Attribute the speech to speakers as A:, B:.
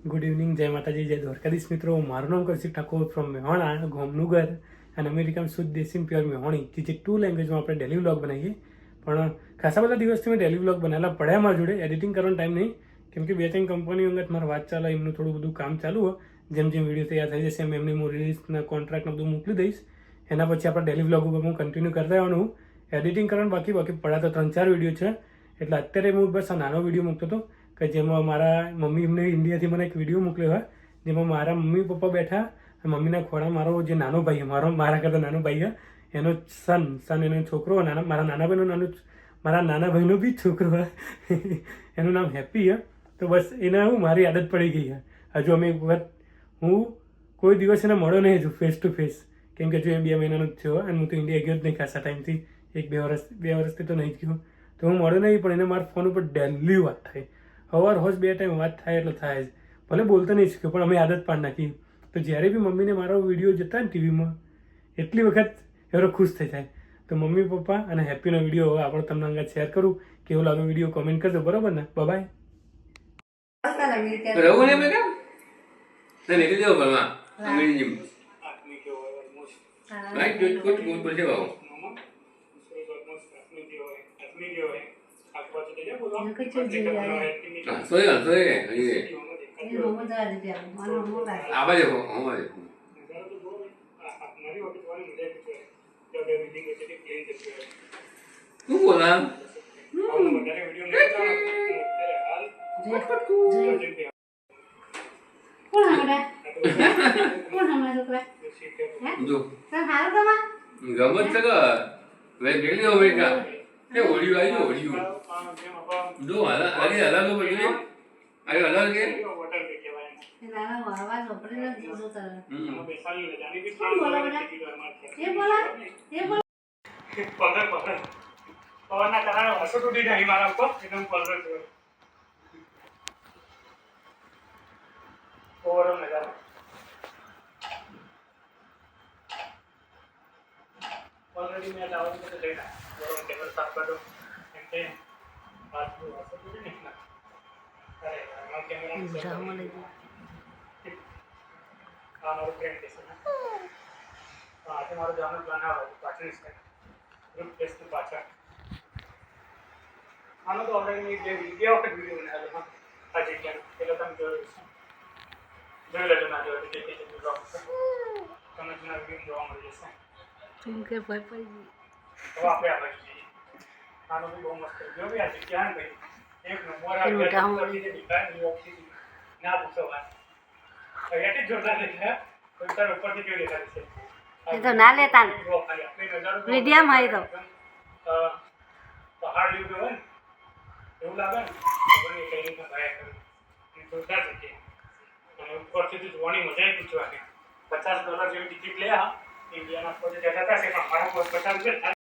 A: Good evening, જય માતાજી, જય દ્વારકાધીશ મિત્રો. મારું નામ કૌશિક ઠાકોર ફ્રોમ મેહોણા, ગોમનુગર અને અમેરિકન શુદ્ધ દેશી પ્યોર મેહોણી, જે ટુ લેંગ્વેજમાં આપણે ડેલી વ્લોગ બનાવીએ. પણ ખાસા બધા દિવસથી મેં ડેલી વ્લોગ બનાવેલા પડ્યા મારા જોડે, એડિટિંગ કરવાનો ટાઈમ નહીં, કેમ કે 2-3 કંપની અંગત મારે વાત ચાલે, એમનું થોડું બધું કામ ચાલુ હોય. જેમ જેમ વિડીયો તૈયાર થઈ જશે એમ એમને હું રિલીઝના કોન્ટ્રાક્ટને બધું મોકલી દઈશ. એના પછી આપણે ડેલી વ્લોગ ઉપર હું કન્ટિન્યુ કરતા રહેવાનું. એડિટિંગ કરવાનું બાકી પડ્યા તો 3-4 વિડીયો છે. એટલે અત્યારે હું બસ આ નાનો વિડીયો મૂકતો હતો કે જેમાં મારા મમ્મી એમને ઇન્ડિયાથી મને એક વિડીયો મોકલ્યો હોય, જેમાં મારા મમ્મી પપ્પા બેઠા, મમ્મીના ખોળા મારો જે નાનો ભાઈ, મારા કરતાં નાનો ભાઈ છે, એનો સન એનો છોકરો, મારા નાના ભાઈનો મારા નાના ભાઈનો બી છોકરો હોય, એનું નામ હેપી છે. તો બસ એને મારી આદત પડી ગઈ છે. હજુ અમે એક વખત હું કોઈ દિવસ એને મળ્યો નહીં હજુ ફેસ ટુ ફેસ, કેમ કે જો એ 2 મહિનાનો જ થયો અને હું તો ઇન્ડિયા ગયો જ નહીં ખાસા ટાઈમથી, 1-2 વર્ષથી તો નહીં જ ગયો. તો હું મળ્યો નહીં, પણ એને મારા ફોન ઉપર ડેલી વાત થાય, સવાર હોશ 2 ટાઈમ વાત થાય એટલે થાય જ. ભલે બોલતો નહીં શીખ્યો, પણ અમે આદત પાડી નાખી. તો જ્યારે બી મમ્મીને મારો વિડીયો જતા ને ટીવીમાં, એટલી વખત એવો ખુશ થઈ જાય. તો મમ્મી પપ્પા અને હેપીનો વિડીયો હવે આપણે તમને અંગત શેર કરું. કેવો લાગે વિડીયો કોમેન્ટ કરજો, બરાબર ને? બાય.
B: રહું ને મેં કેમ ને નીકળી જાવ ભણવા અંગ્રેજી રાઈટ ગુડ ગુડ ગુડ બોલજે બાબુ સોય હજી આવા દેખો આવા દેખો તું બોલા ગમત છે કે વે ગેલી અમેરિકા કે ઓડિયો આવી જો ઓડિયો જો હાલા અરે હાલા તો બોલી અરે હાલા કે
C: નાના વાવા નોકરી ના જોતો તારે ये बोला
A: पवन ना कराना हसो टूटी नहीं मारा को एकदम पलर जो ओवरऑल नजारा ऑलरेडी मैं डाउन करके लेना और टेबल साफ कर दो एंटे बात को हसो टूटी नहीं ना अरे मैं कैमरा
C: ड्रामा लगी
A: और फ्रेंड कैसे ना आज हमारा जाना प्लान है पाचन इसका ग्रुप टेस्ट में पाचा આનો તો ઓલરેડી જે વિડિયો વખત વિડિયો બનાવેલો હા આજે કેમ પેલો તમે જોઈ લેજો ના જોઈ કે કે બ્લોગ તમે જના વિડિયો જોવા મળી જશે
C: तुम के भाई भाई
A: તો આપણે આપણે જોઈએ આનો બી બહુ મસ્ત જો બી આજે ક્યાં ગઈ એક નંબર આ જે ડિઝાઇન ની ઓપ્શન ના પૂછો વાત એટલે જોરદાર દેખાય કોઈ તાર ઉપરથી કેવી દેખાય છે
C: ये तो ना लेता मीडियम है तो
A: પહાડ જેવું હોય ને એવું લાગે ને ખબર નહીં કઈ રીતના ભાયા કરે એ જોરદાર છે અને ઉપરથી તો જોવાની મજા આવી પૂછવાની $50 જેવી ટિકિટ લે આ ઇન્ડિયાના કોઈ જતા હતા કે અમારા $50